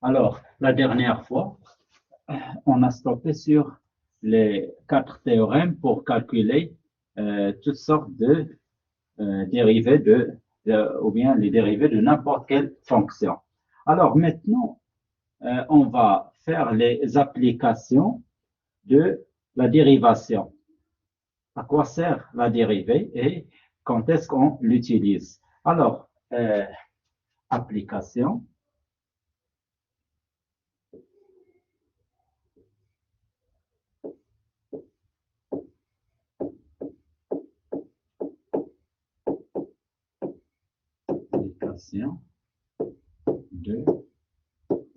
Alors, la dernière fois, on a stoppé sur les 4 théorèmes pour calculer toutes sortes de dérivés ou bien les dérivés de n'importe quelle fonction. Alors maintenant, on va faire les applications de la dérivation. À quoi sert la dérivée et quand est-ce qu'on l'utilise? Alors, application. Application de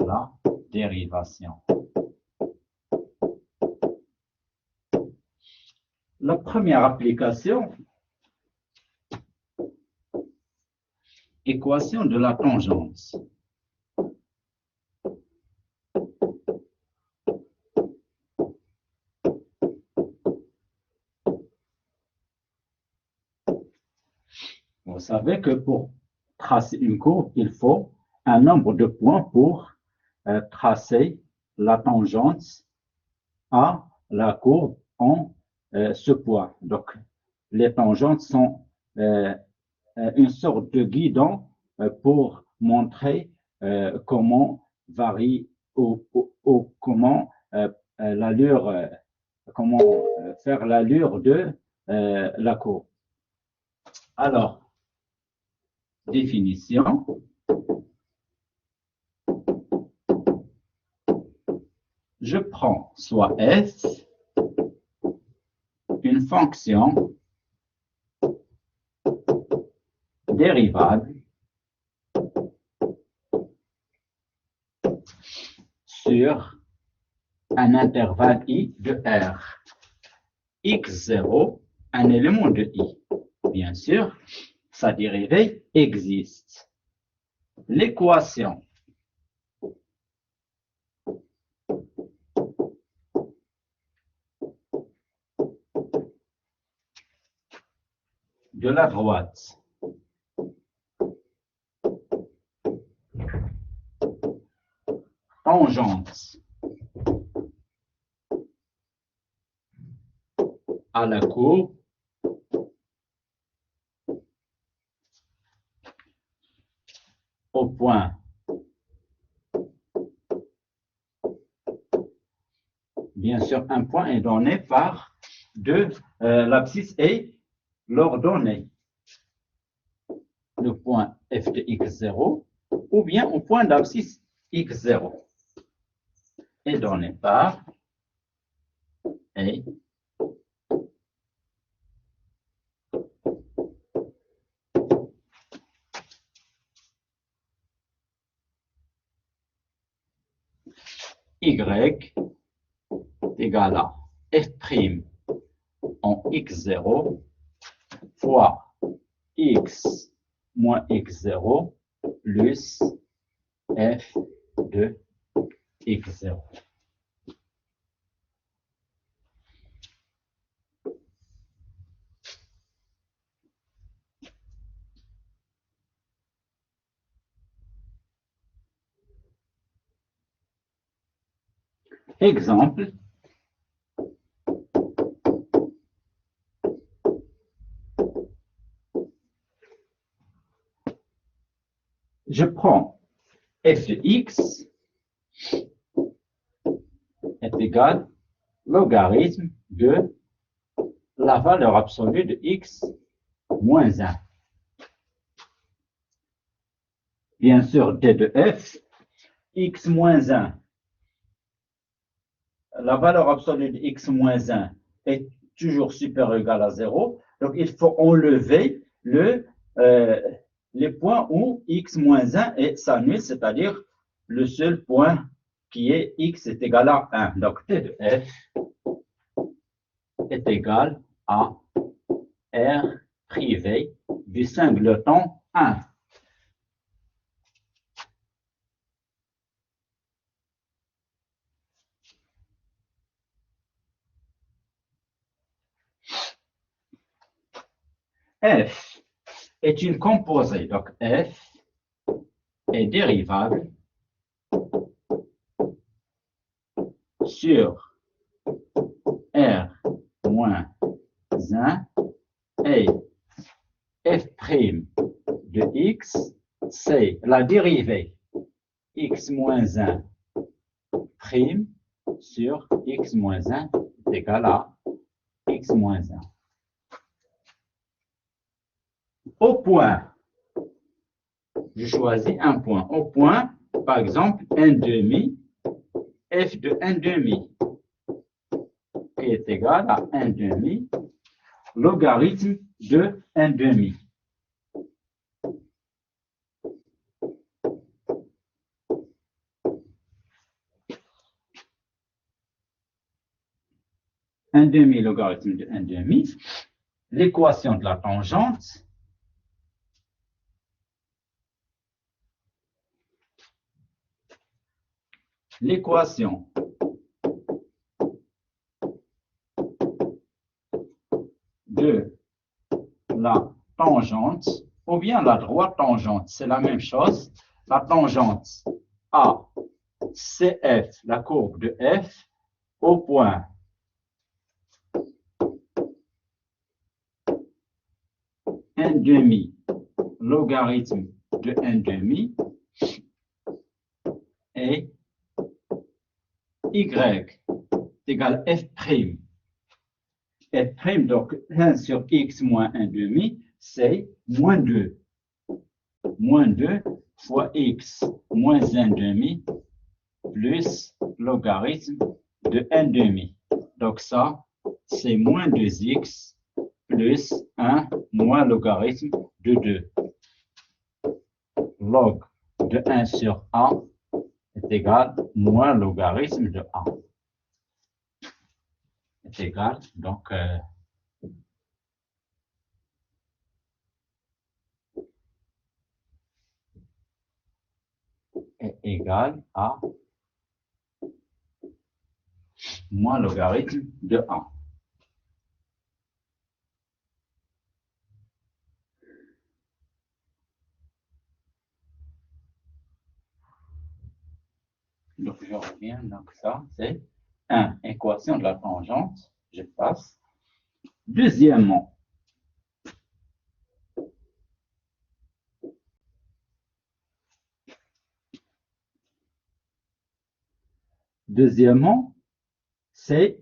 la dérivation. La première application, équation de la tangente. Vous savez que pour tracer une courbe, il faut un nombre de points pour tracer la tangente à la courbe en ce point. Donc, les tangentes sont une sorte de guidon pour montrer comment varie ou comment l'allure, comment faire l'allure de la courbe. Alors, définition. Je prends soit f, une fonction dérivable sur un intervalle i de R. x0, un élément de i. Bien sûr, sa dérivée existe. L'équation de la droite tangente à la courbe au point bien sûr, un point est donné par l'abscisse et l'ordonnée. Le point f de x0 ou bien au point d'abscisse x0 est donné par et y égale à f' en x0 fois x moins x0 plus f de x0. Exemple. Je prends f de x est égal logarithme de la valeur absolue de x moins 1. Bien sûr, d de f, x moins 1. La valeur absolue de x moins 1 est toujours supérieure ou égale à 0. Donc, il faut enlever les points où x moins 1 s'annule, c'est-à-dire le seul point qui est x est égal à 1. Donc, t de f est égal à r privé du singleton 1. F est une composée, donc f est dérivable sur R moins 1 et f' de x, c'est la dérivée x moins 1 prime sur x moins 1 est égal à x moins 1. Au point, je choisis un point. Au point, par exemple, 1 demi, f de 1 demi, qui est égal à 1 demi, logarithme de 1 demi. Un demi logarithme de 1 demi, l'équation de la tangente, l'équation de la tangente, ou bien la droite tangente, c'est la même chose. La tangente à CF, la courbe de F, au point un demi logarithme de 1 demi et y égale f'. F', donc 1 sur x moins 1 demi, c'est moins 2. Moins 2 fois x moins 1 demi plus logarithme de 1 demi. Donc ça, c'est moins 2x plus 1 moins logarithme de 2. Log de 1 sur a est égal moins logarithme de a. Est égal, donc, est égal à moins logarithme de a. Donc, je reviens. Donc, ça, c'est 1, équation de la tangente. Je passe. Deuxièmement, c'est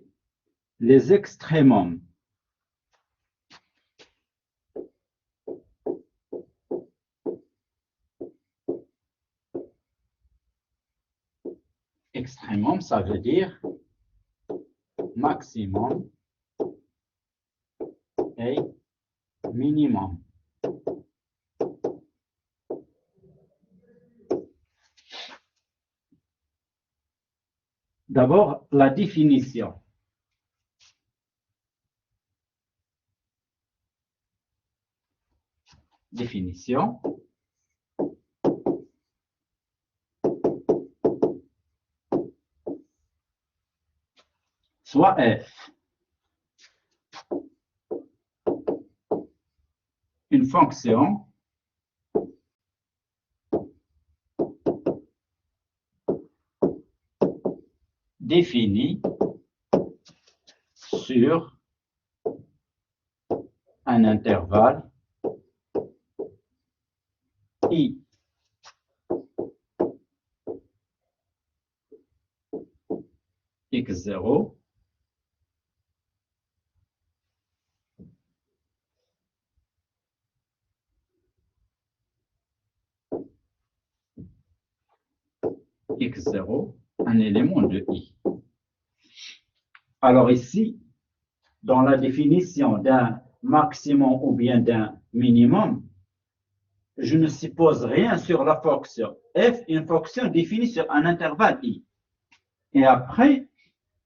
les extrémums. Extrémum, ça veut dire maximum et minimum. D'abord, la définition. Définition. Soit f, une fonction définie sur un intervalle i. x0 x0, un élément de i. Alors ici, dans la définition d'un maximum ou bien d'un minimum, je ne suppose rien sur la fonction f, une fonction définie sur un intervalle i. Et après,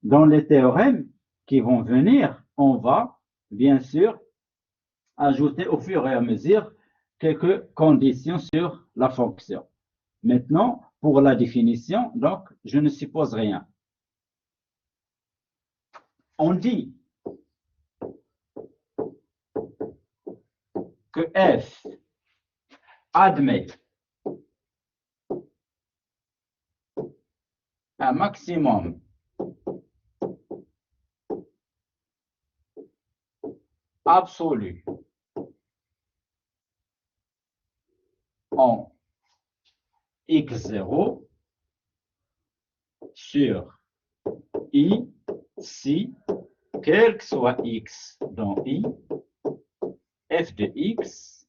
dans les théorèmes qui vont venir, on va bien sûr ajouter au fur et à mesure quelques conditions sur la fonction. Maintenant, pour la définition, donc, je ne suppose rien. On dit que f admet un maximum absolu en x0 sur I si, quel que soit x dans I, f de x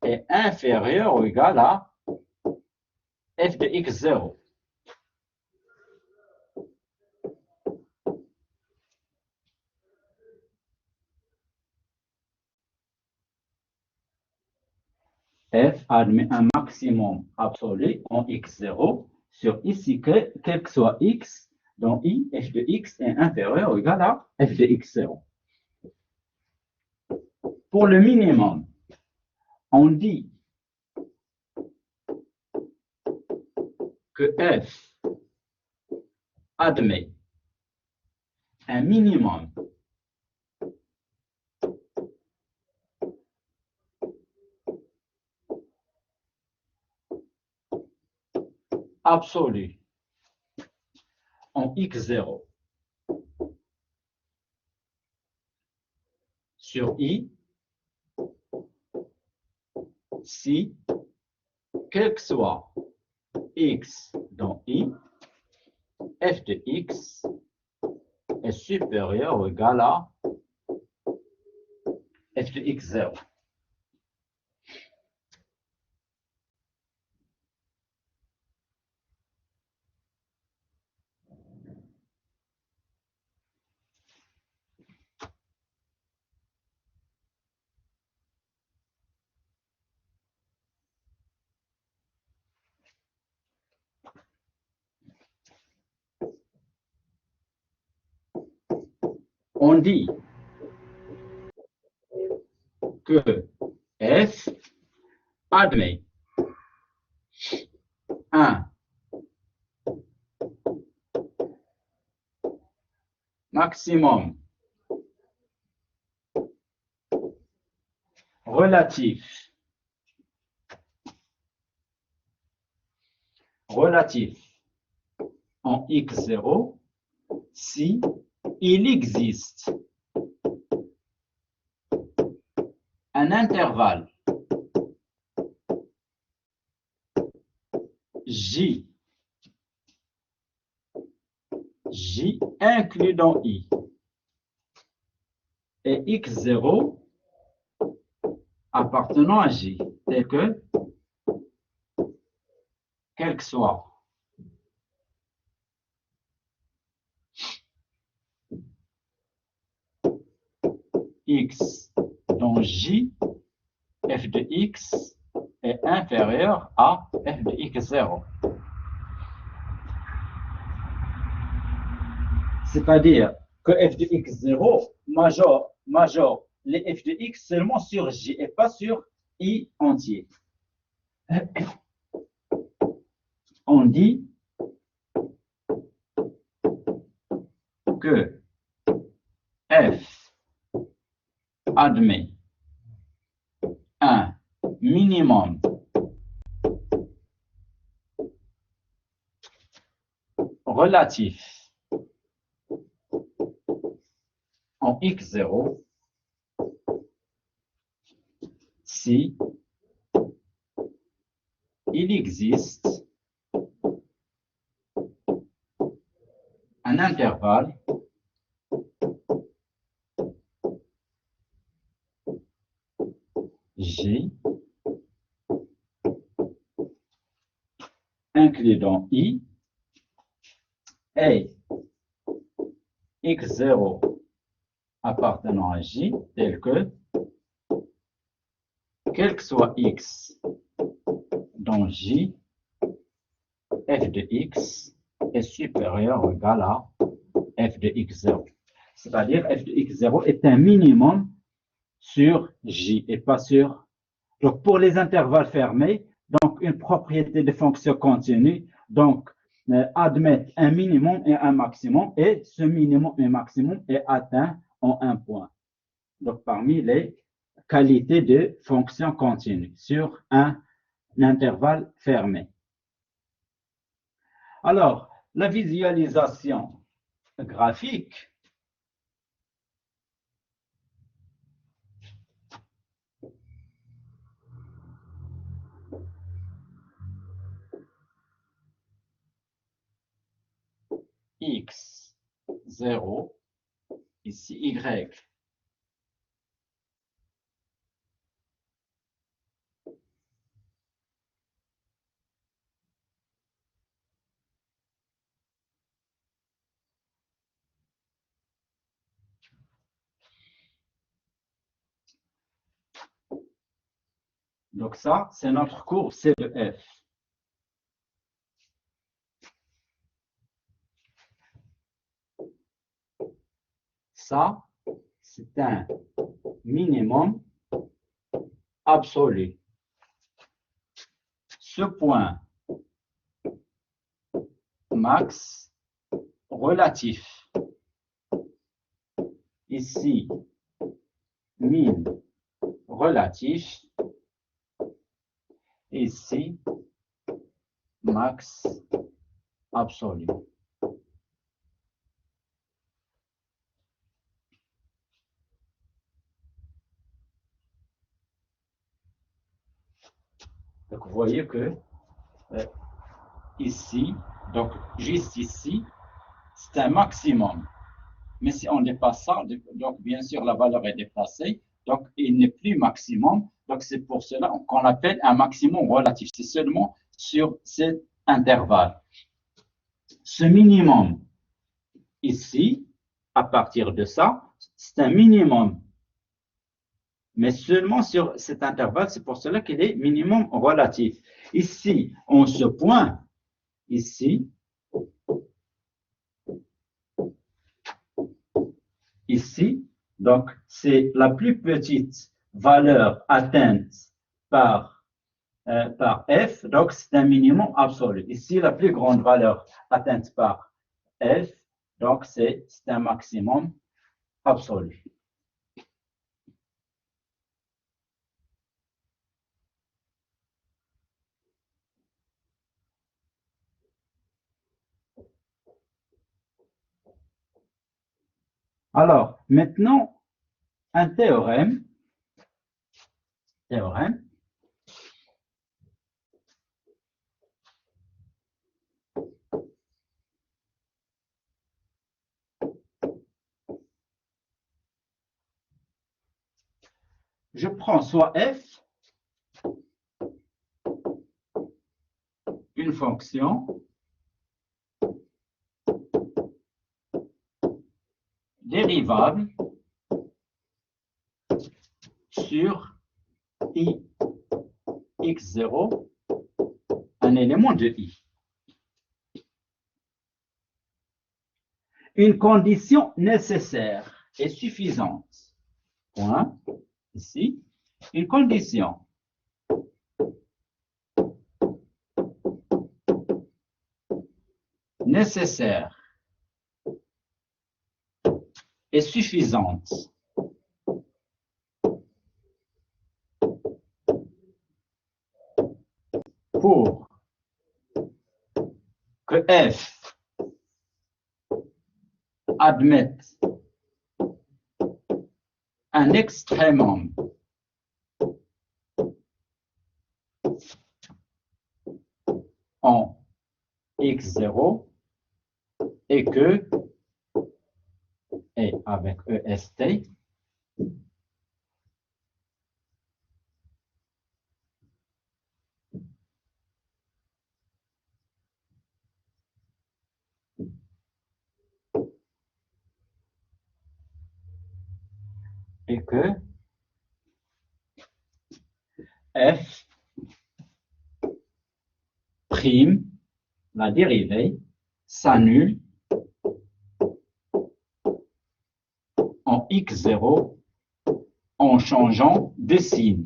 est inférieur ou égal à f de x0. F admet un maximum absolu en x0 sur ici, quel que soit x, dans I, f de x est inférieur ou égal à f de x0. Pour le minimum, on dit que f admet un minimum absolu en x0 sur I si, quel que soit x dans I, f de x est supérieur ou égal à f de x0. On dit que f admet un maximum relatif en x0 si il existe un intervalle J inclus dans I et x0 appartenant à J, tel que, quel que soit x dans J, f de x est inférieur à f de x0. C'est-à-dire que f de x0 majore les f de x seulement sur J et pas sur I entier. On dit que f admet un minimum relatif en x0 si il existe un intervalle J inclus dans I et x0 appartenant à J, tel que, quel que soit x dans J, f de x est supérieur ou égal à f de x0. C'est-à-dire f de x0 est un minimum sur J et pas sur... Donc, pour les intervalles fermés, donc une propriété de fonction continue, donc admettre un minimum et un maximum, et ce minimum et maximum est atteint en un point. Donc, parmi les qualités de fonction continue sur un intervalle fermé. Alors, la visualisation graphique x0, ici y. Donc ça, c'est notre courbe C de F. Ça, c'est un minimum absolu. Ce point max relatif. Ici, min relatif. Ici, max absolu. Donc, vous voyez que ici, donc juste ici, c'est un maximum. Mais si on dépasse ça, donc bien sûr la valeur est dépassée, donc il n'est plus maximum. Donc c'est pour cela qu'on l'appelle un maximum relatif. C'est seulement sur cet intervalle. Ce minimum ici, à partir de ça, c'est un minimum. Mais seulement sur cet intervalle, c'est pour cela qu'il est minimum relatif. Ici, en ce point, ici, donc c'est la plus petite valeur atteinte par f, donc c'est un minimum absolu. Ici, la plus grande valeur atteinte par f, donc c'est un maximum absolu. Alors, maintenant, un théorème. Je prends soit f, une fonction dérivable sur i x0, un élément de i. Une condition nécessaire et suffisante. Point, ici, une condition nécessaire et suffisante pour que f admette un extrémum en x0 et que, et avec EST, f prime, la dérivée, s'annule en x0 en changeant de signe.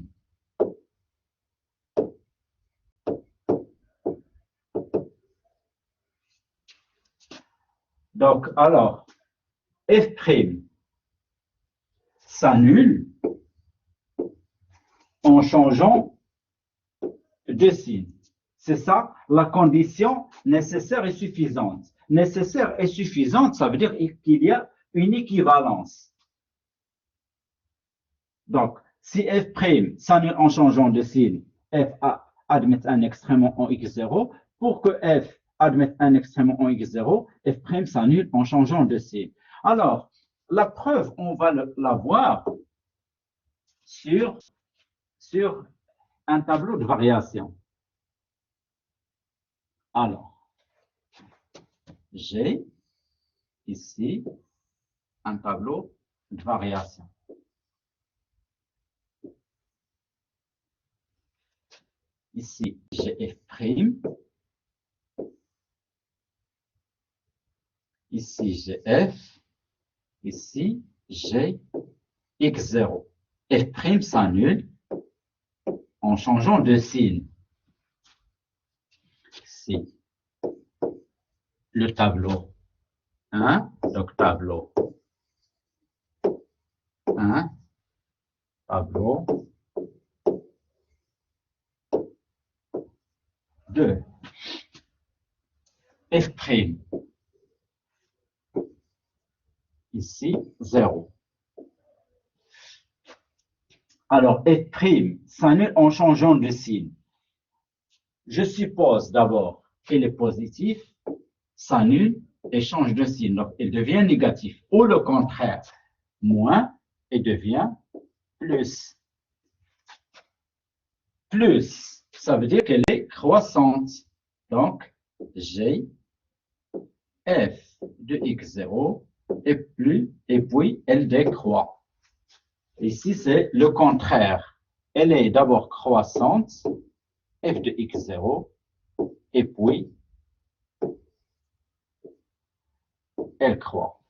Donc, alors, f' s'annule en changeant de signe. C'est ça la condition nécessaire et suffisante. Nécessaire et suffisante, ça veut dire qu'il y a une équivalence. Donc, si f' s'annule en changeant de signe, f admet un extrémum en x0, pour que f admettre un extrêmement en x0, f' s'annule en changeant de signe. Alors, la preuve, on va la voir sur un tableau de variation. Alors, j'ai ici un tableau de variation. Ici, j'ai f'. Ici, j'ai f. Ici, j'ai x0. F' s'annule en changeant de signe. Ici, le tableau 1, donc tableau 1, tableau 2. F', ici 0. Alors, f' s'annule en changeant de signe. Je suppose d'abord qu'il est positif, s'annule et change de signe. Donc, il devient négatif. Ou le contraire, moins et devient plus. Plus, ça veut dire qu'elle est croissante. Donc, j'ai f de x0 et puis elle décroît. Ici, c'est le contraire. Elle est d'abord croissante, f de x0, et puis elle croît.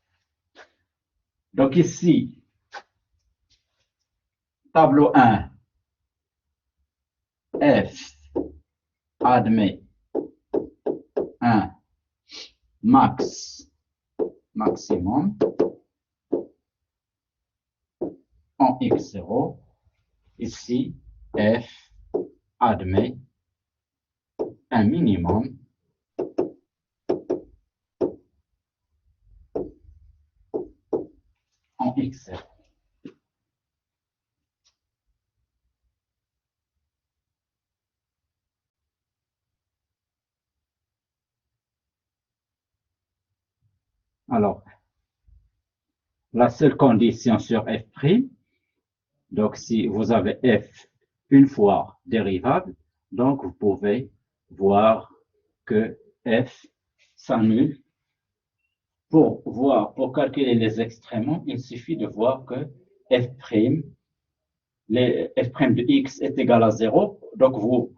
Donc ici, tableau 1, f admet un maximum en x0. Ici, f admet un minimum en x0. Alors, la seule condition sur f', donc si vous avez f une fois dérivable, donc vous pouvez voir que f s'annule. Pour calculer les extréments, il suffit de voir que f', f' de x est égal à 0. Donc, vous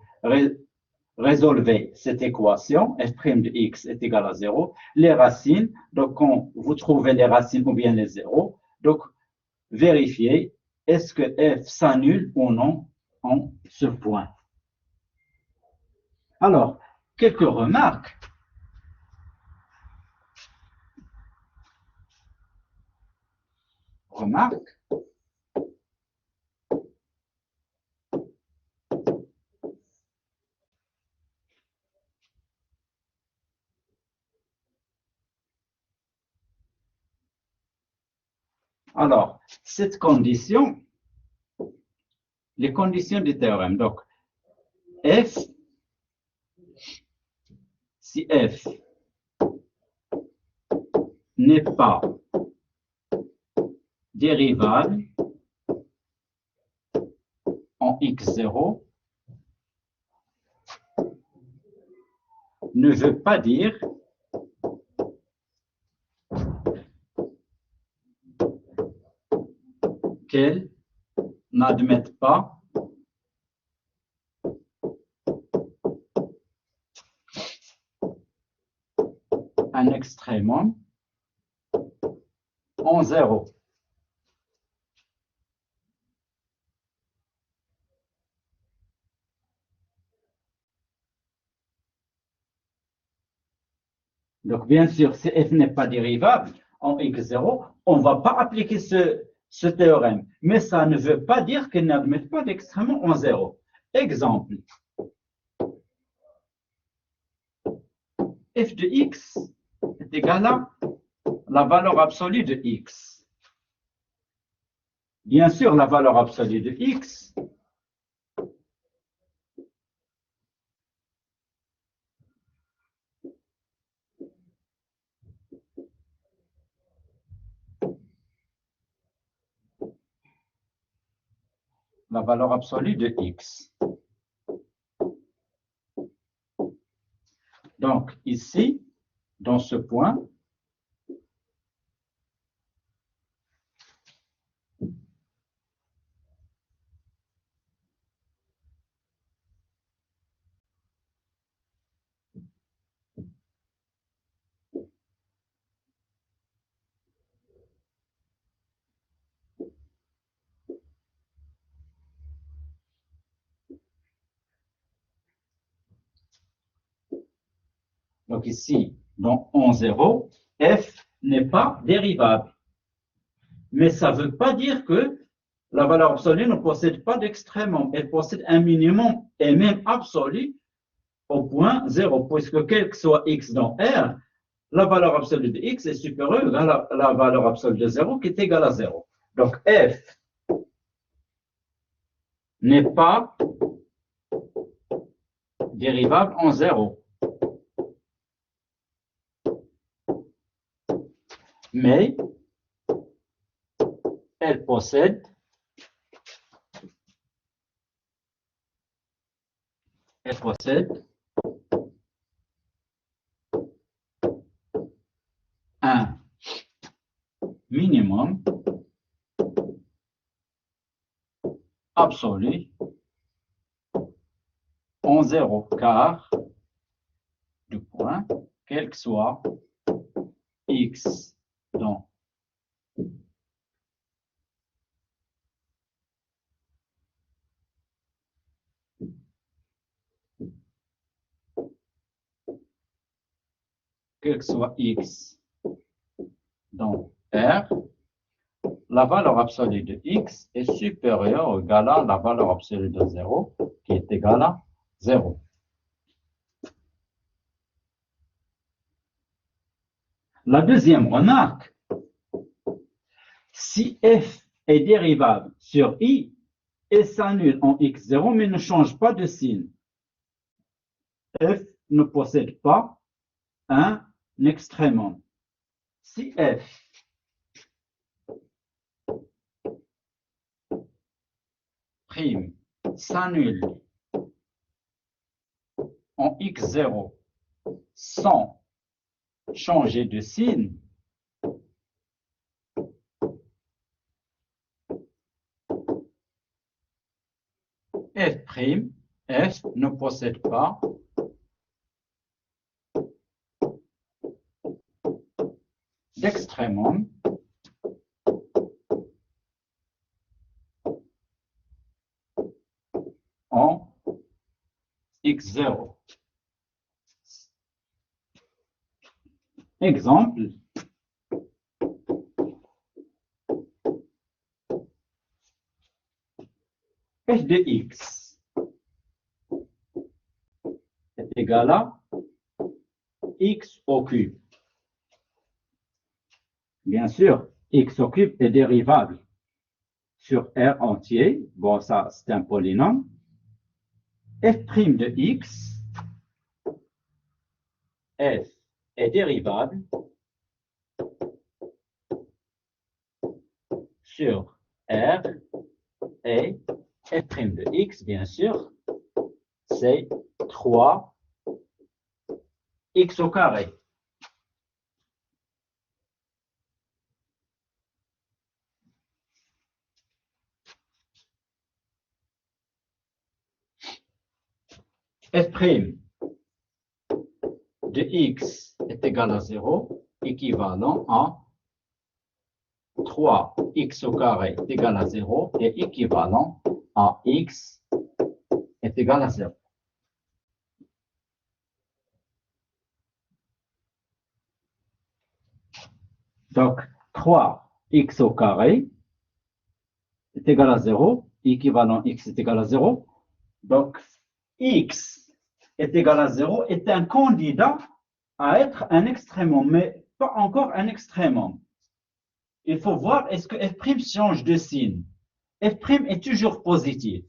résolvez cette équation, f' de x est égal à 0. Les racines, donc quand vous trouvez les racines ou bien les zéros, donc vérifiez est-ce que f s'annule ou non en ce point. Alors, quelques remarques. Alors, cette condition, les conditions du théorème. Donc, f, si f n'est pas dérivable en x0, ne veut pas dire qu'elle n'admet pas un extrémum en 0. Donc, bien sûr, si f n'est pas dérivable en x0, on ne va pas appliquer ce théorème. Mais ça ne veut pas dire qu'elle n'admet pas d'extrémum en 0. Exemple. F de x est égal à la valeur absolue de x. Bien sûr, la valeur absolue de x la valeur absolue de x. Donc, ici, dans ce point, donc ici, dans en 0, f n'est pas dérivable. Mais ça ne veut pas dire que la valeur absolue ne possède pas d'extrémum. Elle possède un minimum et même absolu au point 0, puisque quel que soit x dans R, la valeur absolue de x est supérieure à la valeur absolue de 0 qui est égale à 0. Donc f n'est pas dérivable en 0. Mais elle possède un minimum absolu en 0, car du point, quel que soit x dans quel que soit x dans R, la valeur absolue de x est supérieure ou égale à la valeur absolue de 0, qui est égale à 0. La deuxième remarque, si f est dérivable sur i, elle s'annule en x0, mais ne change pas de signe. F ne possède pas un extrémum. Si f prime s'annule en x0 sans changer de signe, f' ne possède pas d'extrémum en x0. Exemple, f de x est égal à x au cube. Bien sûr, x au cube est dérivable sur R entier. Bon, ça, c'est un polynôme. F' de x, f est dérivable sur R et f' de x, bien sûr, c'est 3x au carré. F' de x est égal à 0, équivalent à 3x au carré est égal à 0 et équivalent à x est égal à 0. Donc, 3x au carré est égal à 0, équivalent x est égal à 0. Donc, x est égal à 0 est un candidat à être un extrémum, mais pas encore un extrémum. Il faut voir est-ce que f' change de signe. F' est toujours positif.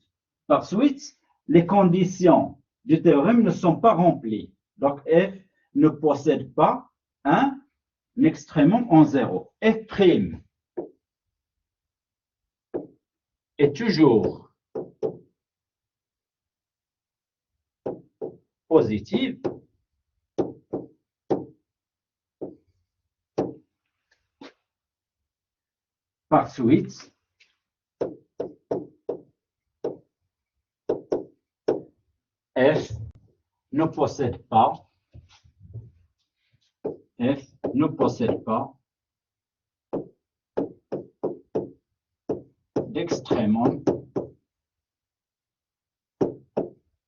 Par suite, les conditions du théorème ne sont pas remplies. Donc, f ne possède pas un extrémum en 0. F' est toujours positive, par suite, F ne possède pas d'extrémum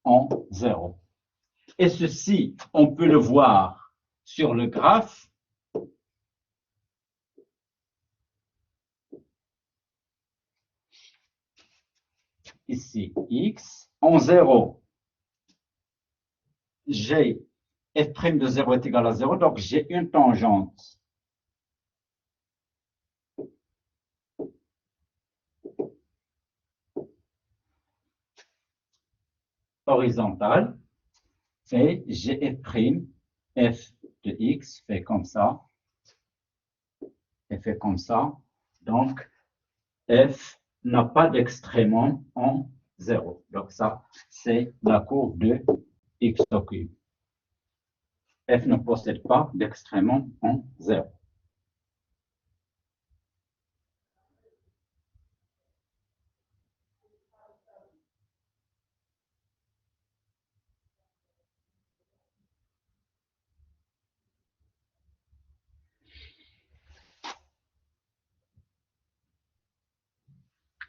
en 0. Et ceci, on peut le voir sur le graphe. Ici, x en 0. J'ai f' de 0 est égal à 0, donc j'ai une tangente horizontale et j'ai f' de x fait comme ça et fait comme ça. Donc, f n'a pas d'extrémum en 0. Donc ça, c'est la courbe de x au cube. F ne possède pas d'extrémum en 0.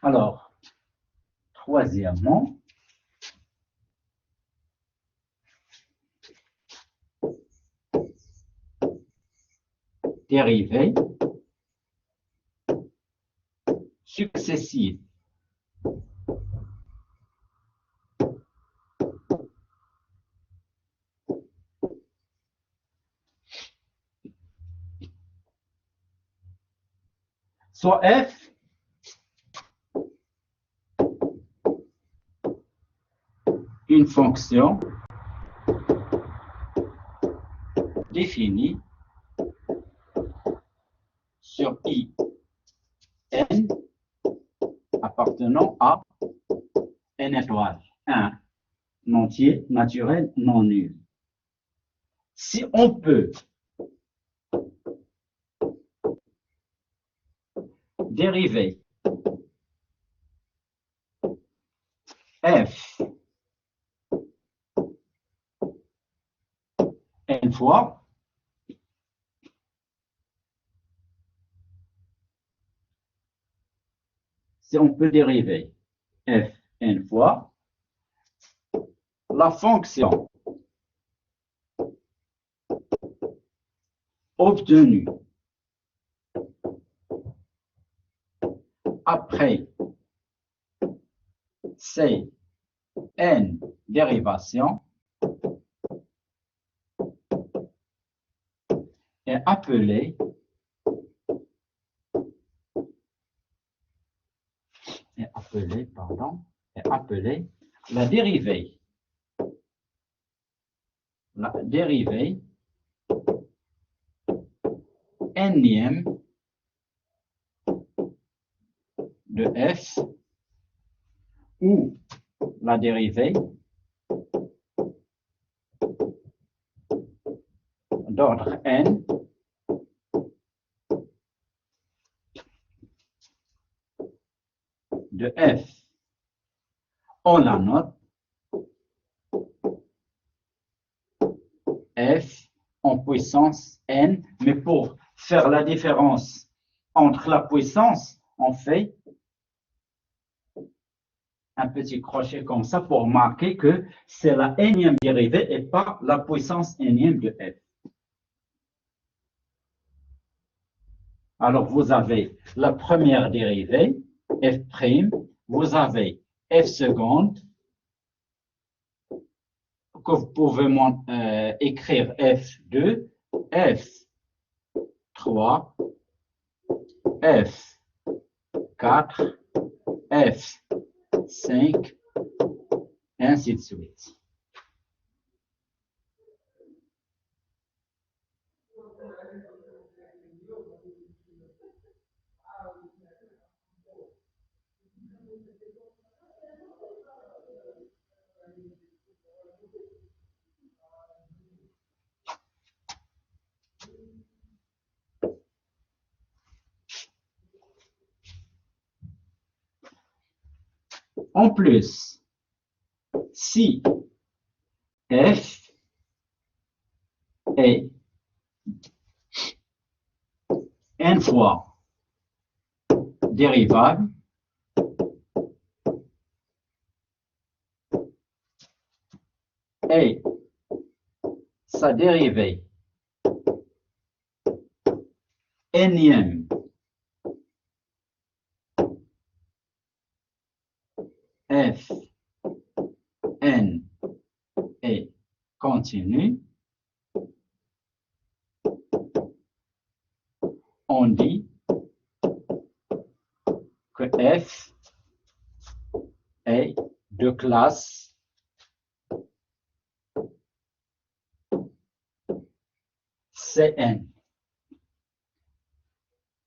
Alors, troisièmement, dérivée successive. Soit f une fonction définie sur i n appartenant à n étoile 1, entier, naturel, non nul. Si on peut dériver f n fois, si on peut dériver f n fois la fonction obtenue après ces n dérivations est appelée la dérivée nème de f ou la dérivée d'ordre n de f. On la note f en puissance n, mais pour faire la différence entre la puissance, on fait un petit crochet comme ça pour marquer que c'est la énième dérivée et pas la puissance énième de f. Alors, vous avez la première dérivée, f', vous avez f seconde, que vous pouvez écrire f2, f3, f4, f5, et ainsi de suite. En plus, si f est n fois dérivable, et sa dérivée énième f n est continue, on dit que f est de classe Cn.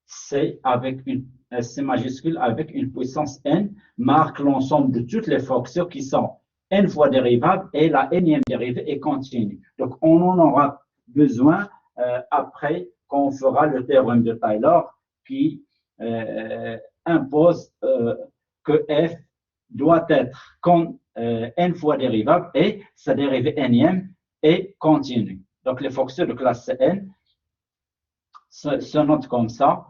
C avec une C majuscule avec une puissance n marque l'ensemble de toutes les fonctions qui sont n fois dérivables et la nème dérivée est continue. Donc, on en aura besoin après quand on fera le théorème de Taylor qui impose que f doit être n fois dérivable et sa dérivée nème est continue. Donc, les fonctions de classe Cn se notent comme ça.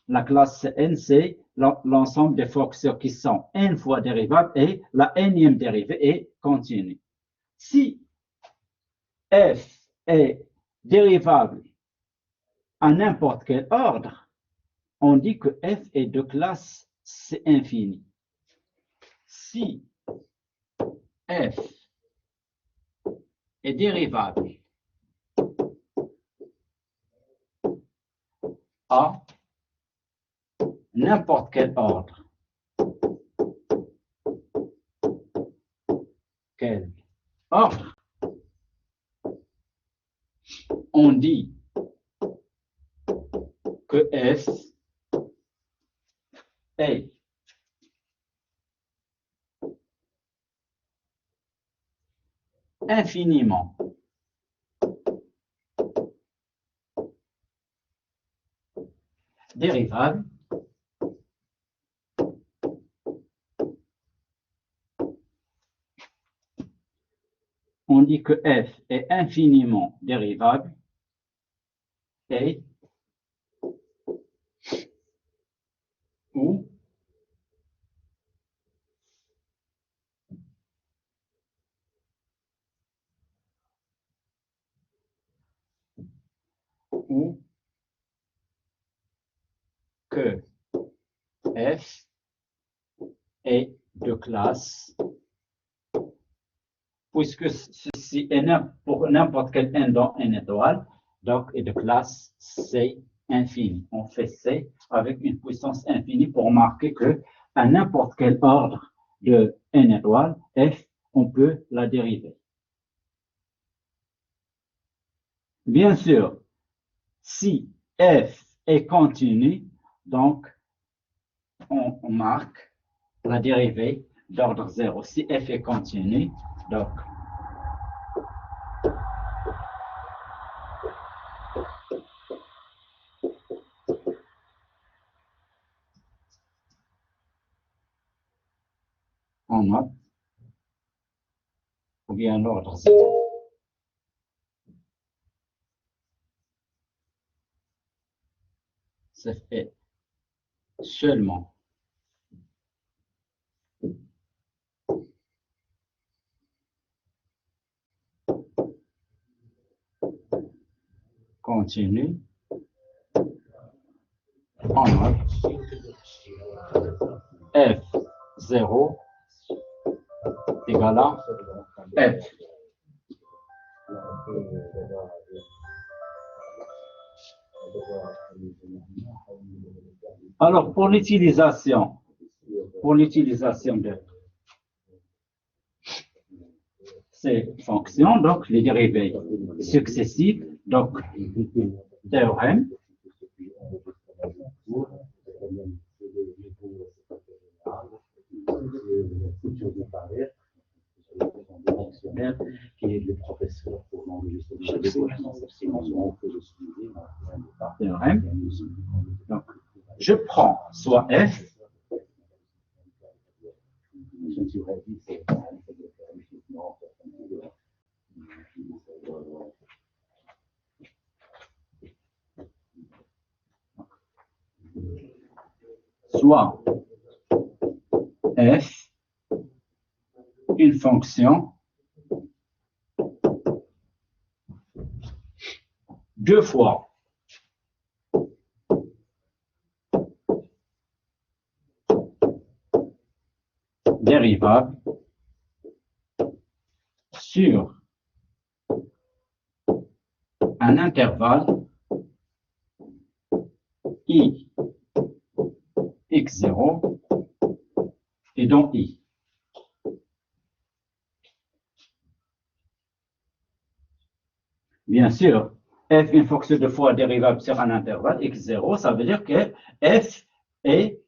La classe n, c'est l'ensemble des fonctions qui sont n fois dérivables et la nème dérivée est continue. Si f est dérivable à n'importe quel ordre, on dit que f est de classe C infinie. Si f est dérivable à n'importe quel ordre, on dit que f est infiniment dérivable on dit que f est infiniment dérivable et ou que f est de classe, puisque ceci est pour n'importe quel n dans n étoile, donc est de classe C infinie. On fait C avec une puissance infinie pour marquer que à n'importe quel ordre de n étoile, f, on peut la dériver. Bien sûr, si f est continu, donc on marque la dérivée d'ordre 0. Si f est continu, donc on note, ou bien l'ordre 0. Ça fait seulement continue, on note f0 égale à f. Alors, pour l'utilisation de ces fonctions, donc les dérivées successives, donc théorème, qui est le professeur pour l'enregistrement théorème. Donc, je prends soit f since you have this we should know soit f une fonction deux fois dérivable sur un intervalle i x0 et dans i. Bien sûr, f une fonction deux fois dérivable sur un intervalle x0, ça veut dire que f est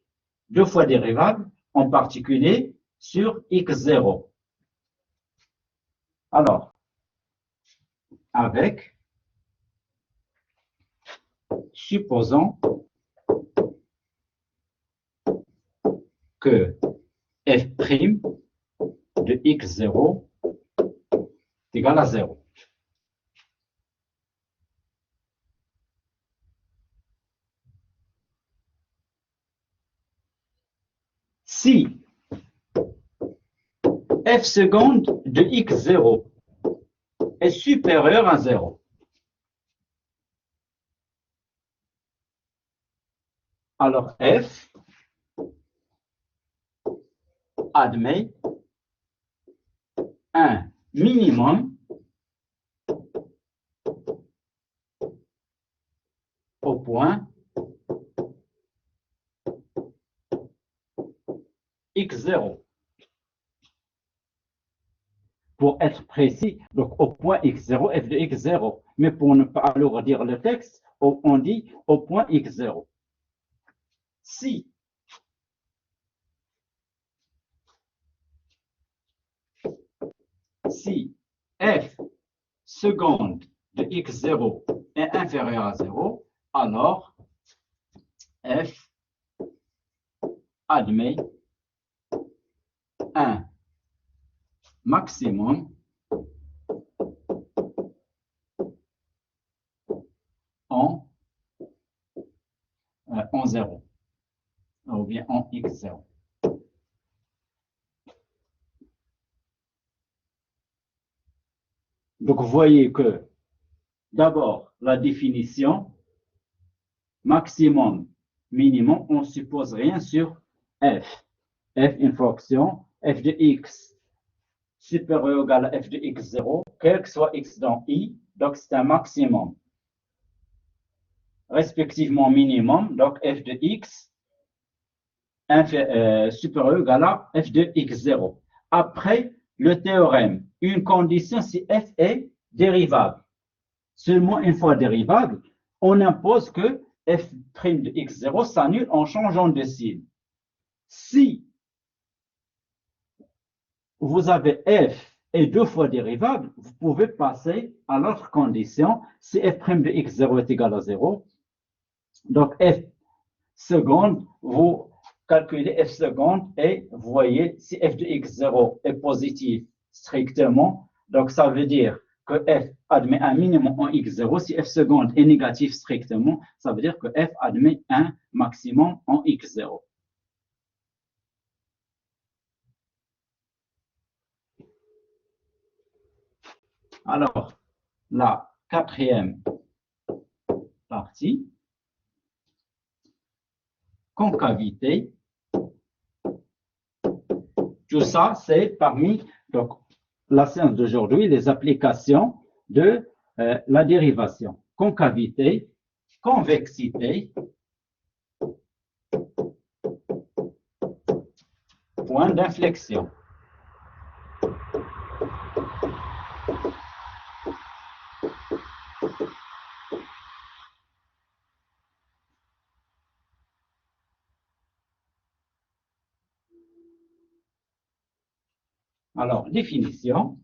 deux fois dérivable, en particulier sur x0. Alors, avec, supposons que f' de x0 est égal à 0. Si f seconde de x0 est supérieur à 0, alors f admet un minimum au point x0. Pour être précis, donc au point x0, f de x0. Mais pour ne pas alourdir le texte, on dit au point x0. Si f seconde de x0 est inférieur à 0, alors f admet un maximum en 0, ou bien en x0. Donc, vous voyez que, d'abord, la définition, maximum, minimum, on ne suppose rien sur f. F, une fonction, f de x supérieur ou égal à f de x0, quel que soit x dans i, donc c'est un maximum. Respectivement minimum, donc f de x supérieur ou égal à f de x0. Après, le théorème, une condition si f est dérivable. Seulement une fois dérivable, on impose que f' de x0 s'annule en changeant de signe. Si vous avez f est deux fois dérivable, vous pouvez passer à l'autre condition si f' de x0 est égal à 0. Donc f seconde, vous calculez f seconde et vous voyez si f de x0 est positif strictement, donc ça veut dire que f admet un minimum en x0. Si f seconde est négatif strictement, ça veut dire que f admet un maximum en x0. Alors, la quatrième partie, concavité. Tout ça, c'est parmi donc, la séance d'aujourd'hui, les applications de la dérivation. Concavité, convexité, point d'inflexion. Alors, définition.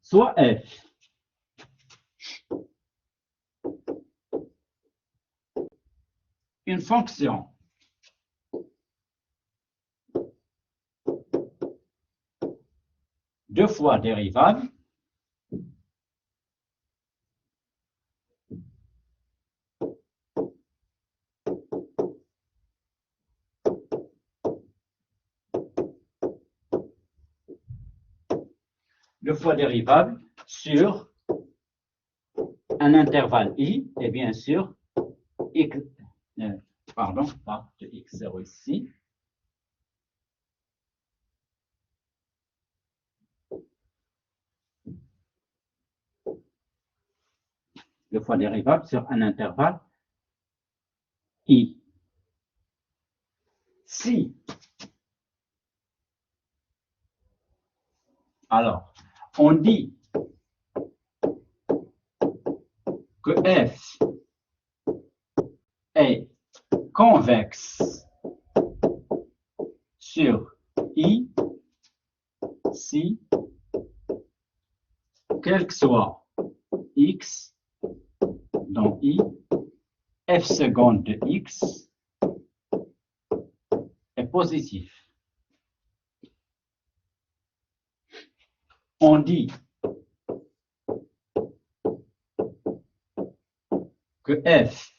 Soit f une fonction deux fois dérivable sur un intervalle i et bien sûr x, pardon, pas de x0 ici. Deux fois dérivable sur un intervalle i. Si, alors, on dit que f est convexe sur i si, quel que soit x dans i, f seconde de x est positif. On dit que f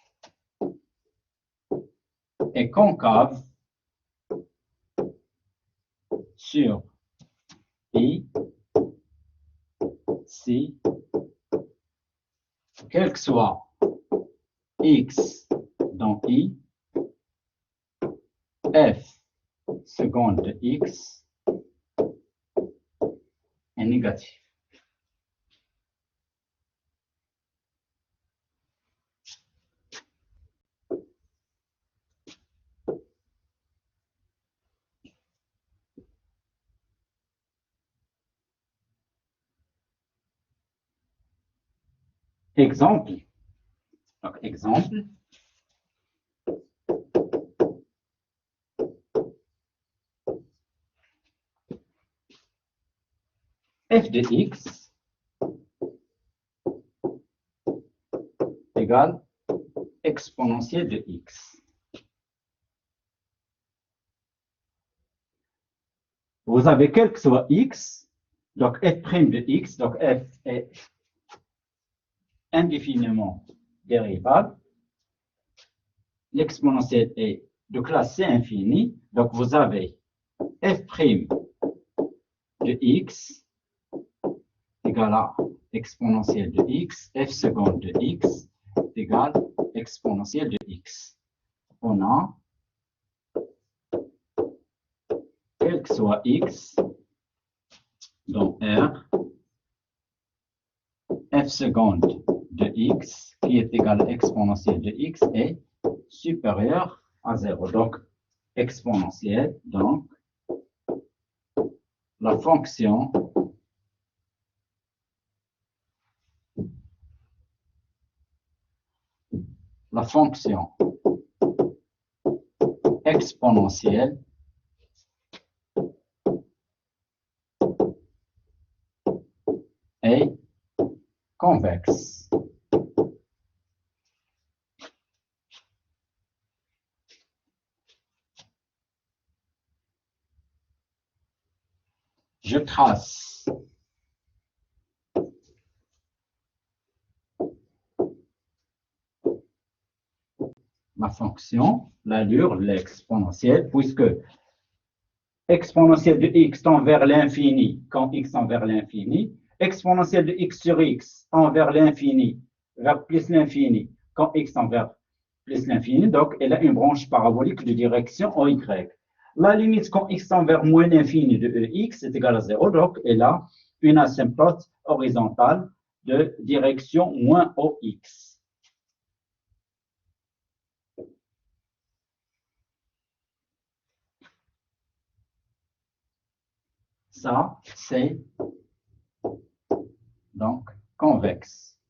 est concave sur i si, quel que soit x dans i, f seconde de x est négatif. Exemple. Donc, exemple. F de x égale exponentielle de x. Vous avez quel que soit x, donc f' de x, donc f est indéfiniment dérivable. L'exponentielle est de classe C infinie, donc vous avez f' de x égale à exponentielle de x, f seconde de x égale exponentielle de x. On a, quel que soit x, dans R, f seconde de x, qui est égal à exponentielle de x, est supérieur à 0. Donc, exponentielle, donc, la fonction exponentielle est convexe. Je trace ma fonction, l'allure, l'exponentielle, puisque exponentielle de x tend vers l'infini quand x tend vers l'infini, exponentielle de x sur x tend vers l'infini, vers plus l'infini, quand x tend vers plus l'infini, donc elle a une branche parabolique de direction en y. La limite quand x tend vers moins l'infini de x est égale à 0, donc elle a une asymptote horizontale de direction moins OX. Ça, c'est donc convexe.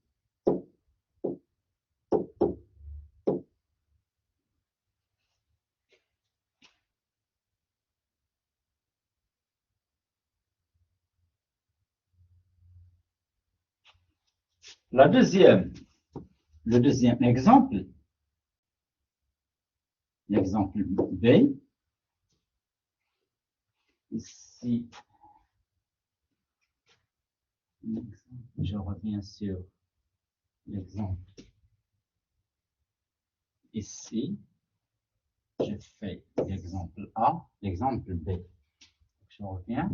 Le deuxième exemple, l'exemple B. Ici, je reviens sur l'exemple. Ici, je fais l'exemple A, l'exemple B. Je reviens.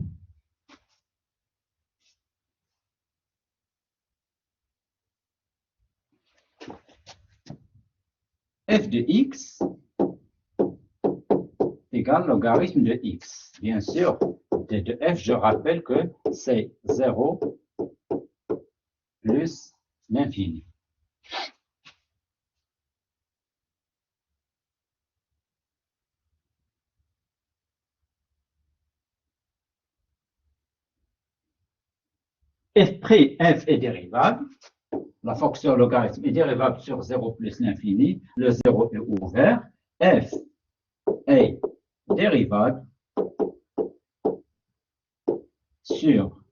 F de x égale logarithme de x. Bien sûr, t de f, je rappelle que c'est 0 plus l'infini. F' est dérivable. La fonction logarithme est dérivable sur 0 plus l'infini. Le 0 est ouvert. F est dérivable sur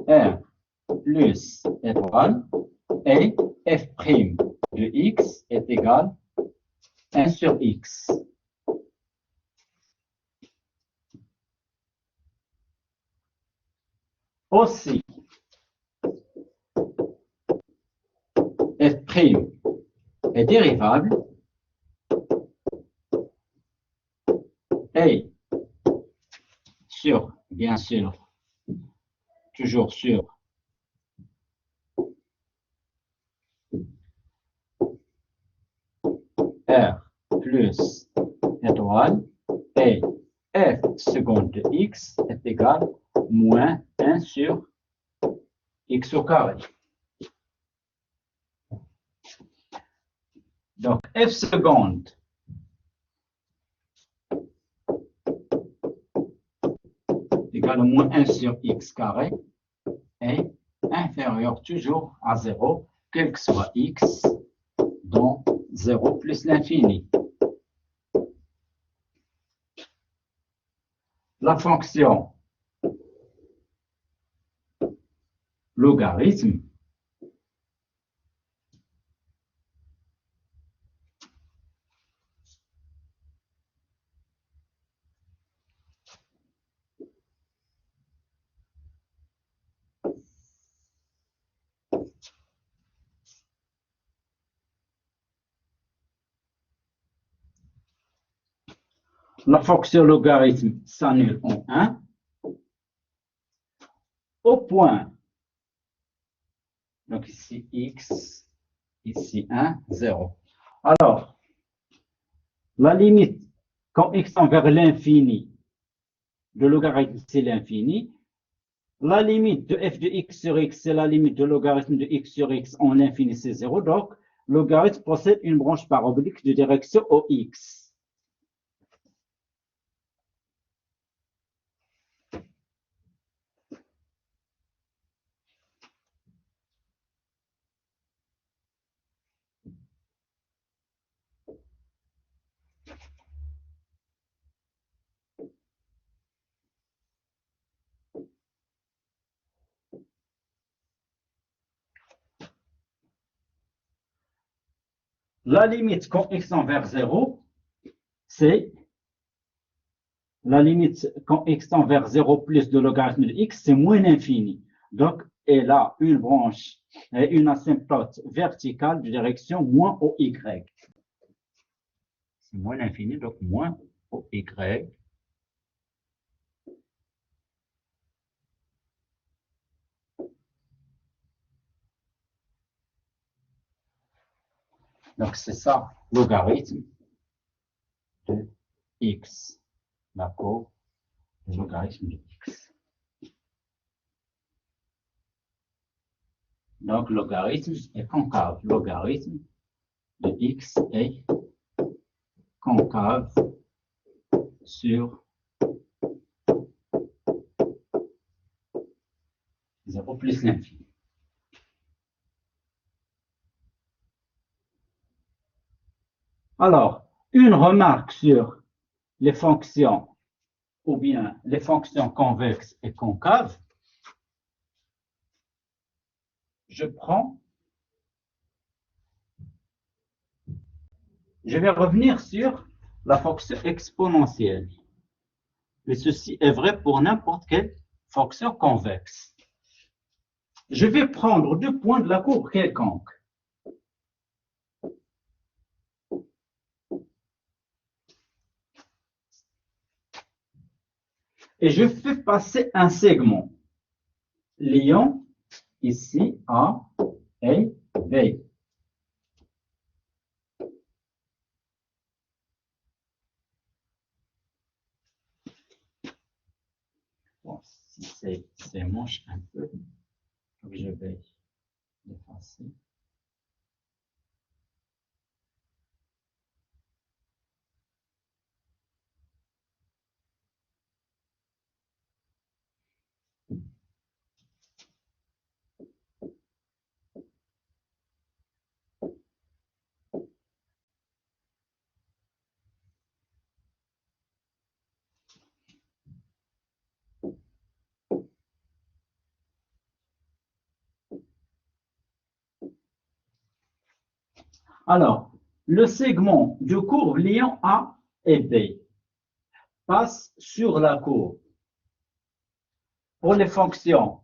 R plus étoile et f' de x est égal à 1 sur x. Aussi, f' est dérivable et sur, bien sûr, toujours sur R plus étoile et f seconde de x est égal à moins 1 sur x au carré. Donc, f seconde égale à moins 1 sur x carré est inférieur toujours à 0, quel que soit x, dont 0 plus l'infini. La fonction logarithme s'annule en 1 au point, donc ici x, ici 1, 0. Alors, la limite quand x tend vers l'infini de logarithme, c'est l'infini. La limite de f de x sur x, c'est la limite de logarithme de x sur x en l'infini, c'est 0. Donc, logarithme possède une branche parabolique de direction au x. La limite quand x tend vers 0, c'est la limite quand x tend vers 0 plus de logarithme de x, c'est moins l'infini. Donc, elle a une branche et une asymptote verticale de direction moins au y. C'est moins l'infini, donc moins au y. Donc, c'est ça, logarithme de x, la courbe de logarithme de x. Donc, logarithme est concave. Logarithme de x est concave sur 0 plus l'infini. Alors, une remarque sur les fonctions ou bien les fonctions convexes et concaves. Je prends Je vais revenir sur la fonction exponentielle. Mais ceci est vrai pour n'importe quelle fonction convexe. Je vais prendre 2 points de la courbe quelconque. Et je fais passer un segment liant ici A et B. Bon, si c'est moche un peu, donc je vais l'effacer. Alors, le segment de courbe liant A et B passe sur la courbe. Pour les fonctions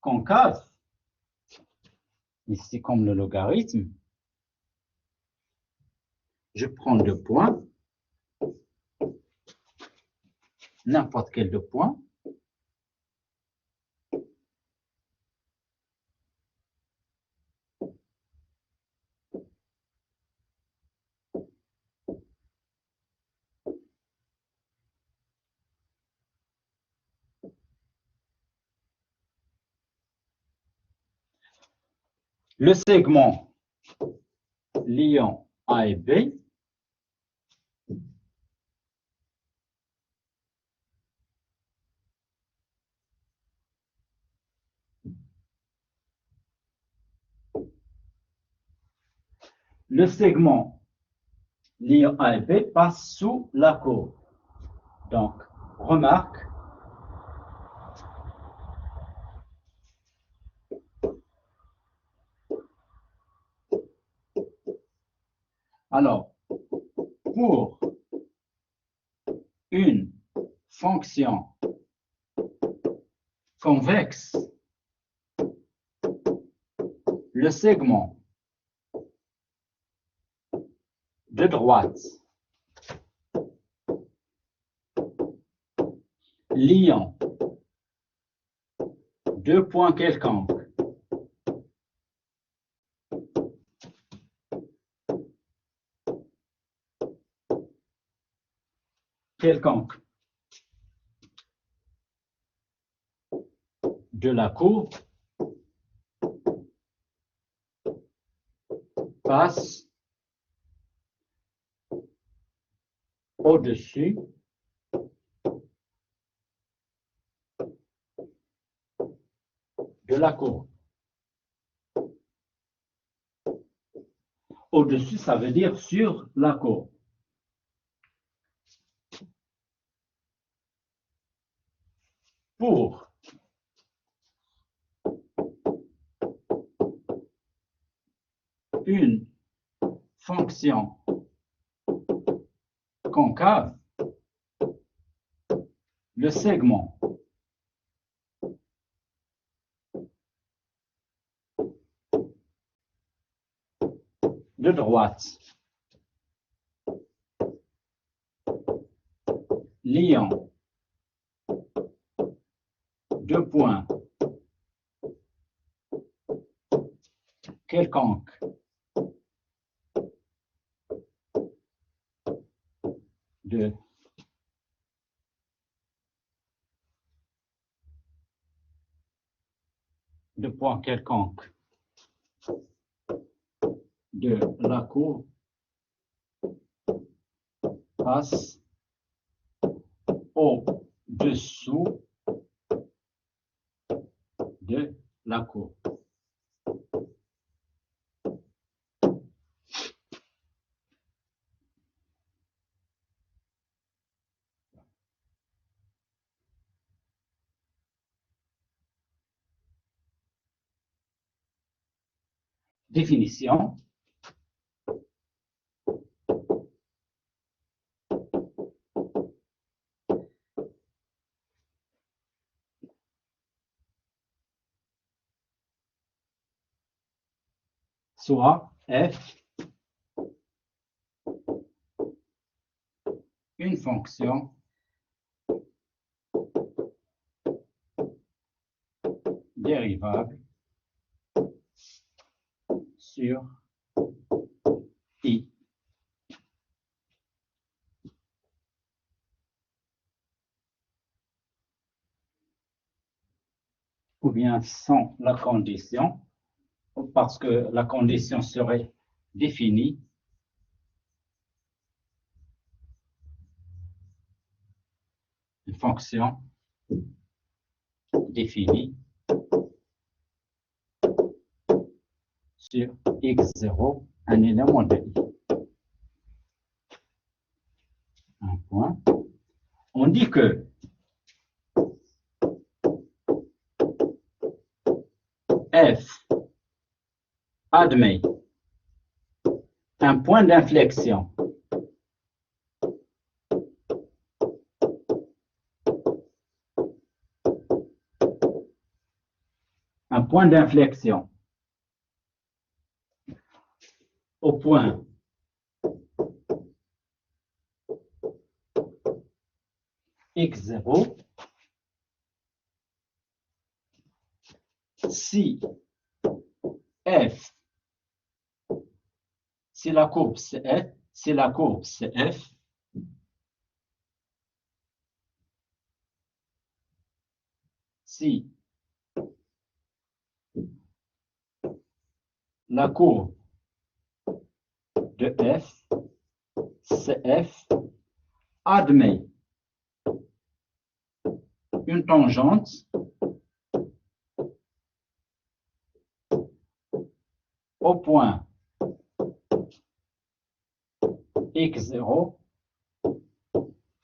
concaves, ici comme le logarithme, je prends 2 points, n'importe quel 2 points, le segment liant A et B le segment liant A et B passe sous la courbe. Donc, remarque, alors, pour une fonction convexe, le segment de droite liant 2 points quelconques de la courbe passe au-dessus de la courbe. Au-dessus, ça veut dire sur la courbe. Pour une fonction concave, le segment de droite liant 2 points quelconques de points quelconques de la courbe passe au-dessous de la courbe. définition. Soit f une fonction dérivable sur i. Ou bien sans la condition, parce que la condition serait définie une fonction définie sur x0, un élément de i. Un point. On dit que f admet un point d'inflexion au point x0 si f, si la courbe CF, si la courbe de f, CF, admet une tangente au point x0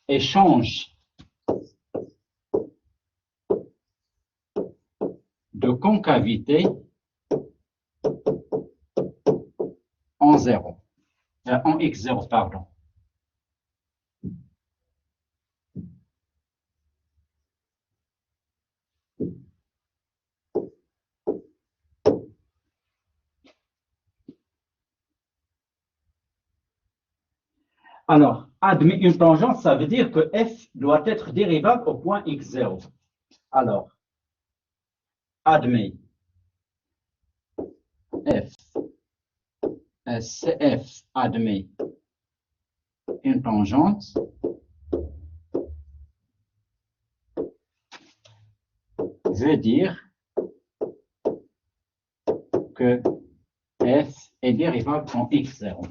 et change de concavité en x0, pardon. Alors, admet une tangente, ça veut dire que f doit être dérivable au point x0. Alors, admet f, CF admet une tangente veut dire que f est dérivable en x0.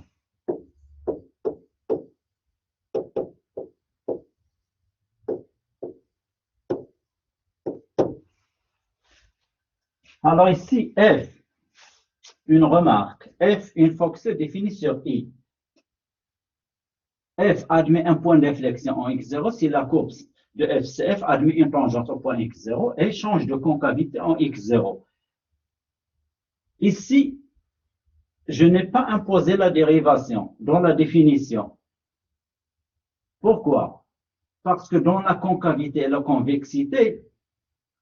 Alors ici, f, une remarque, f, une fonction définie sur i. F admet un point d'inflexion en x0 si la courbe de FCF admet une tangente au point x0 et change de concavité en x0. Ici, je n'ai pas imposé la dérivation dans la définition. Pourquoi? Parce que dans la concavité et la convexité,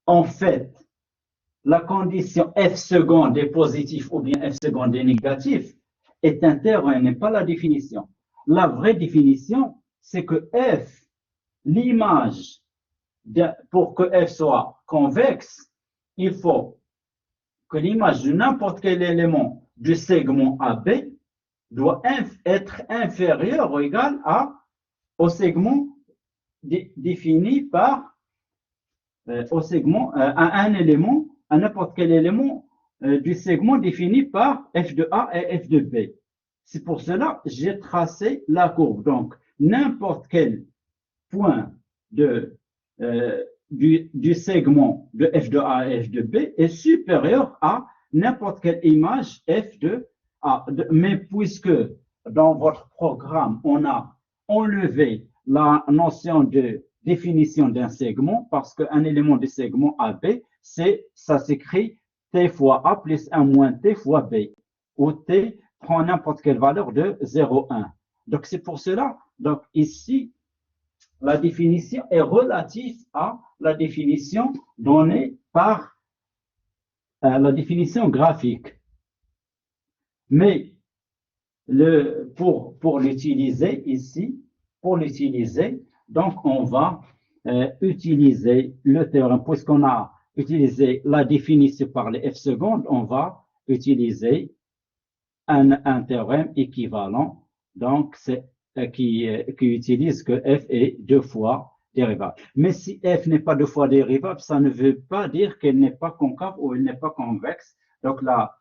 en fait, la condition f seconde est positif ou bien f seconde est négatif est un terme et n'est pas la définition. La vraie définition, c'est que f, l'image, pour que f soit convexe, il faut que l'image de n'importe quel élément du segment AB doit être inférieure ou égale au segment défini par à un élément, à n'importe quel élément du segment défini par f de A et f de B. C'est pour cela que j'ai tracé la courbe. Donc, n'importe quel point du segment de f de A et f de B est supérieur à n'importe quelle image f de A. Mais puisque dans votre programme, on a enlevé la notion de définition d'un segment, parce qu'un élément du segment AB, ça s'écrit T fois A plus 1 moins T fois B. où t prend n'importe quelle valeur de 0,1. Donc, c'est pour cela, donc ici, la définition est relative à la définition donnée par la définition graphique. Mais pour l'utiliser ici, donc on va utiliser le théorème, puisqu'on a utilisé la définition par les f secondes, on va utiliser un théorème équivalent, donc c'est qui utilise que f est 2 fois dérivable. Mais si f n'est pas 2 fois dérivable, ça ne veut pas dire qu'elle n'est pas concave ou elle n'est pas convexe. Donc la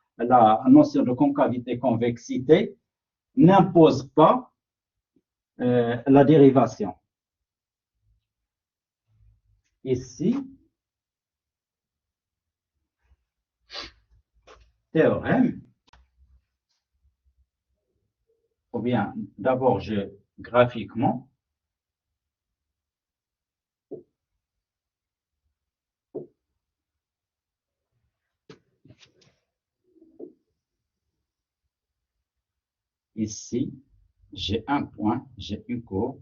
notion de concavité-convexité n'impose pas la dérivation. Ici, théorème, ou bien d'abord graphiquement, ici, j'ai un point, j'ai une courbe.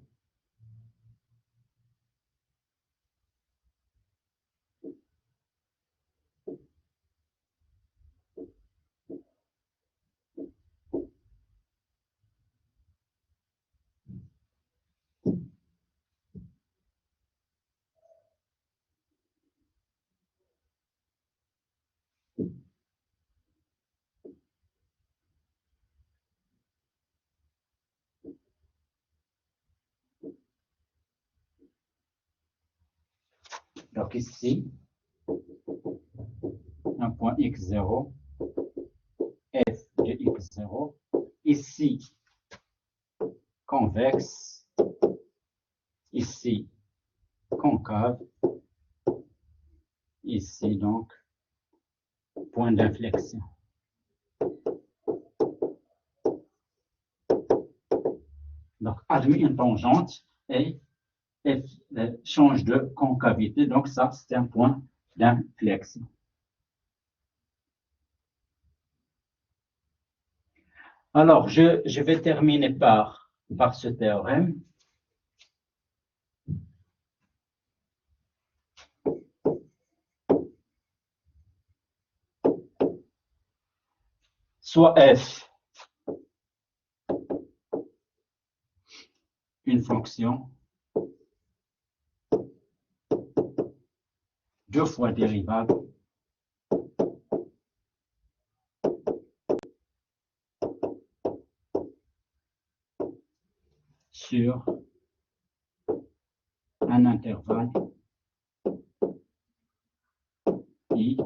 Donc ici, un point x0, f de x0, ici, convexe, ici, concave, ici donc, point d'inflexion. Donc, admis une tangente et change de concavité, donc ça, c'est un point d'inflexion. Alors, je vais terminer par ce théorème. Soit f une fonction 2 fois dérivable sur un intervalle i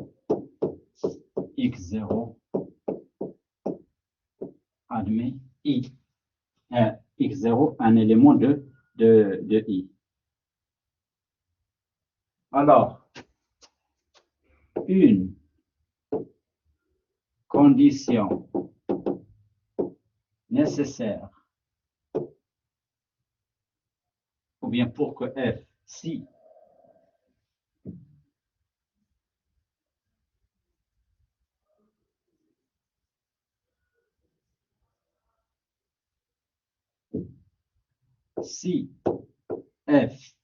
x0 admet i x0 un élément de i. Alors, une condition nécessaire, ou bien pour que f, si f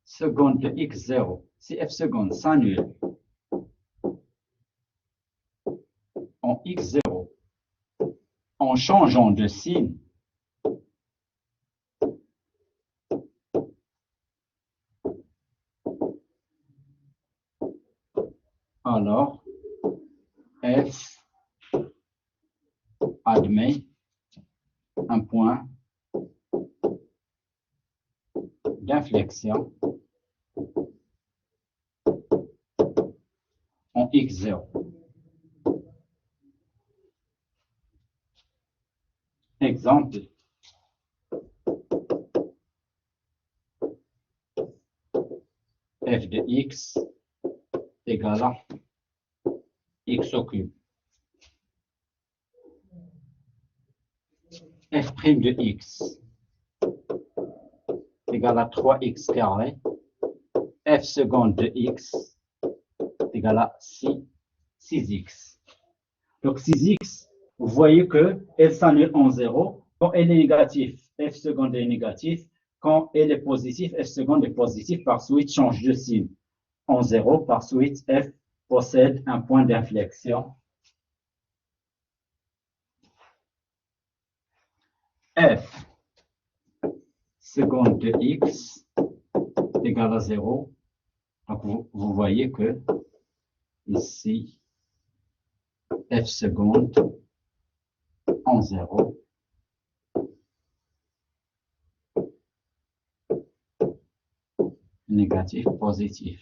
seconde de x0, si f seconde s'annule en x0 en changeant de signe, alors f admet un point d'inflexion en x0. Exemple, f de x égale à x au cube. F' de x égale à 3x carré. F seconde de x égale à 6x. Donc 6x, vous voyez que elle s'annule en 0. Quand elle est négative, f seconde est négatif. Quand elle est positive, f seconde est positif. Par suite, change de signe en 0. Par suite, f possède un point d'inflexion. F seconde de x égale à 0. Donc, vous voyez que ici, f seconde en 0 négatif, positif.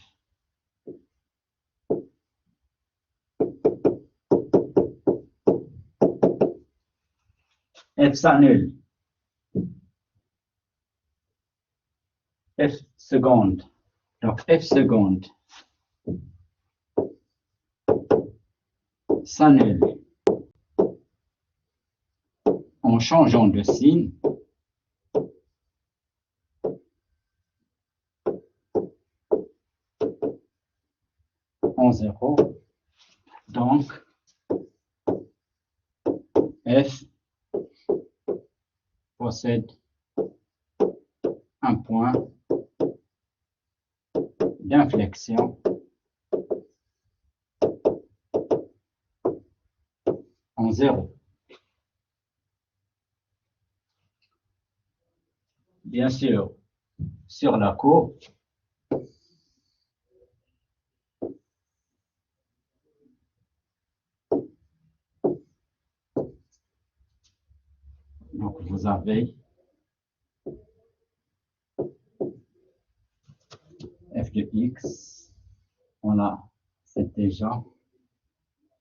F s'annule. F seconde. Donc, F seconde s'annule en changeant de signe. En 0. Donc, F possède un point d'inflexion en 0. Bien sûr, sur la courbe, donc vous avez f de x, on a, c'est déjà,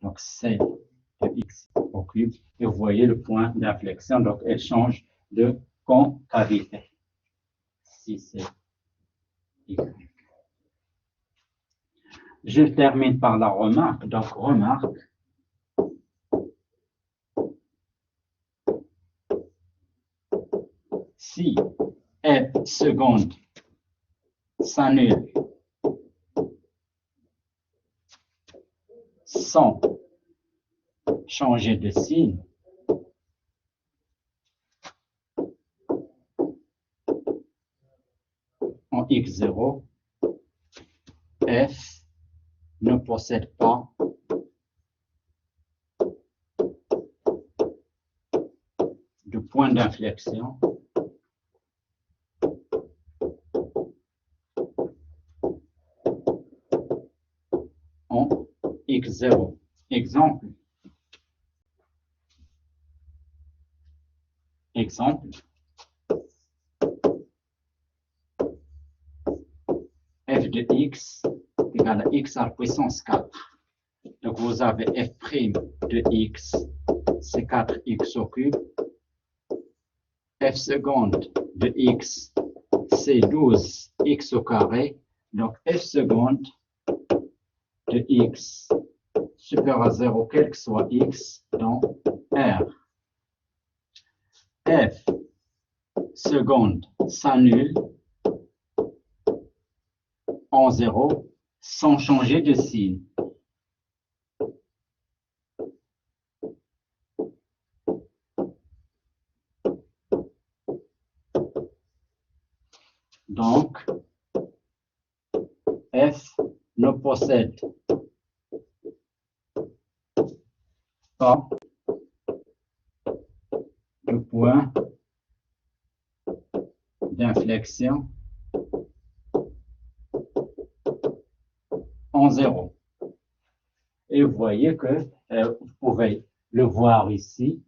donc c'est de x au cube, et vous voyez le point d'inflexion, donc elle change de concavité. Si c'est y. Je termine par la remarque, donc remarque. Si f seconde s'annule sans changer de signe, en x0, f ne possède pas de point d'inflexion en x0. Exemple. F de x égale à x à la puissance 4. Donc vous avez f' de x, c'est 4x au cube. F seconde de x, c'est 12x au carré. Donc f seconde de x supérieur à 0, quel que soit x, dans R. F seconde s'annule en 0 sans changer de signe. Donc, F ne possède pas de point d'inflexion en 0. Et vous voyez que vous pouvez le voir ici.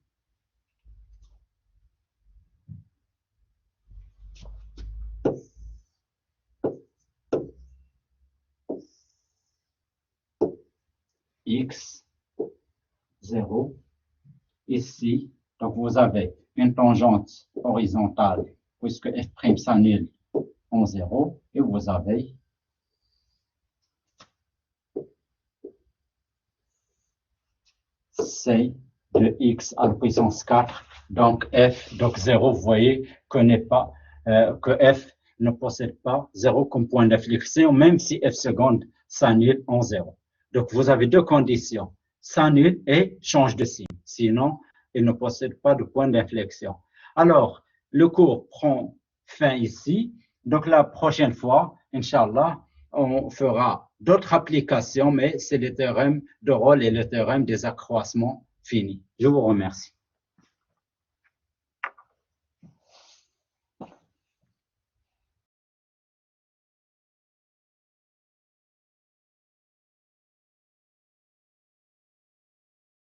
X 0 ici, donc vous avez une tangente horizontale puisque f' s'annule en 0 et vous avez c de x à la puissance 4, donc f, donc 0, vous voyez que f ne possède pas 0 comme point d'inflexion, même si f seconde s'annule en 0. Donc vous avez deux conditions. s'annule et change de signe. Sinon, il ne possède pas de point d'inflexion. Alors, le cours prend fin ici. Donc, la prochaine fois, Inch'Allah, on fera d'autres applications, mais c'est le théorème de Rolle et le théorème des accroissements finis. Je vous remercie.